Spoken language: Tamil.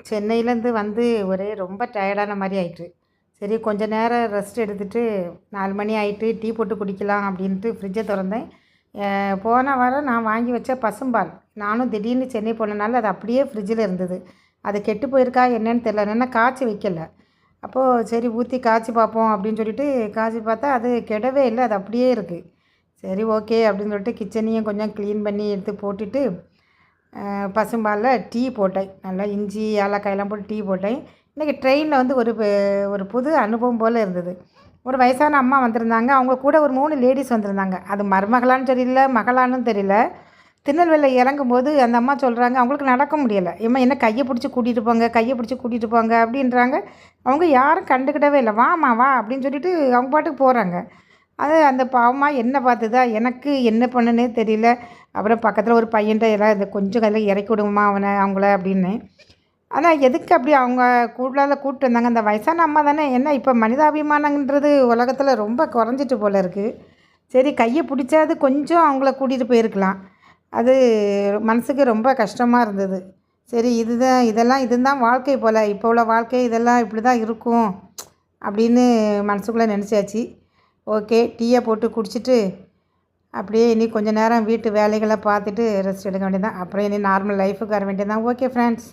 சென்னையிலேருந்து வந்து ஒரே ரொம்ப டயர்டான மாரி ஆயிட்டு. சரி கொஞ்ச நேரம் ரெஸ்ட் எடுத்துட்டு 4 மணி ஆயிட்டு, டீ போட்டு குடிக்கலாம் அப்படின்ட்டு ஃப்ரிட்ஜை தொறந்தேன். போன வாரம் நான் வாங்கி வச்ச பசும்பால். நானும் திடீர்னு சென்னை போனனால அது அப்படியே ஃப்ரிட்ஜில் இருந்தது. அது கெட்டு போயிருக்கா என்னன்னு தெரியல. நான் இன்னும் காய்ச்சி வைக்கல. அப்போது சரி ஊற்றி காய்ச்சி பார்ப்போம் அப்படின்னு சொல்லிட்டு காய்ச்சி பார்த்தா அது கெடவே இல்ல. அது அப்படியே இருக்குது. சரி ஓகே அப்படின்னு சொல்லிட்டு கிச்சனையும் கொஞ்சம் க்ளீன் பண்ணி எடுத்து போட்டுட்டு பசும்பாலில் டீ போட்டேன். நல்லா இஞ்சி ஏலக்காயெல்லாம் போட்டு டீ போட்டேன். இன்றைக்கி ட்ரெயினில் வந்து ஒரு புது அனுபவம் போல் இருந்தது. ஒரு வயசான அம்மா வந்திருந்தாங்க. அவங்க கூட ஒரு 3 லேடீஸ் வந்திருந்தாங்க. அது மருமகளான்னு தெரியல, மகளான்னு தெரியல. திருநெல்வேலியில் இறங்கும்போது அந்த அம்மா சொல்கிறாங்க, அவங்களுக்கு நடக்க முடியலை. ஏம்மா என்ன கையை பிடிச்சி கூட்டிகிட்டு போங்க, கையை பிடிச்சி கூட்டிகிட்டு போங்க அப்படின்றாங்க. அவங்க யாரும் கண்டுக்கிடவே இல்லை. வாம்மா வா அப்படின்னு சொல்லிட்டு அவங்க பாட்டுக்கு போகிறாங்க. அது அந்த பாவமா என்ன பார்த்துதா எனக்கு என்ன பண்ணுன்னே தெரியல. அப்புறம் பக்கத்தில் ஒரு பையன்ட்ட எல்லாம் இதை கொஞ்சம் கையில் இறக்கி விடுங்கம்மா அவங்கள அப்படின்னு. ஆனால் எதுக்கு அப்படி அவங்க கூப்பிட்டு வந்தாங்க. அந்த வயசான அம்மா தானே. என்ன இப்போ மனிதாபிமானங்கிறது உலகத்தில் ரொம்ப குறைஞ்சிட்டு போல இருக்குது. சரி கையை பிடிச்சாது கொஞ்சம் அவங்கள கூட்டிகிட்டு போயிருக்கலாம். அது மனசுக்கு ரொம்ப கஷ்டமாக இருந்தது. சரி இதுதான் வாழ்க்கை போல். இப்போ உள்ள வாழ்க்கை இதெல்லாம் இப்படி தான் இருக்கும் அப்படின்னு மனசுக்குள்ளே நினச்சாச்சு. ஓகே டீயை போட்டு குடிச்சிட்டு அப்படியே இனி கொஞ்சம் நேரம் வீட்டு வேலைகளை பார்த்துட்டு ரெஸ்ட் எடுக்க வேண்டியது தான். அப்புறம் இனி நார்மல் லைஃபுக்கு வர வேண்டியது தான். Okay friends.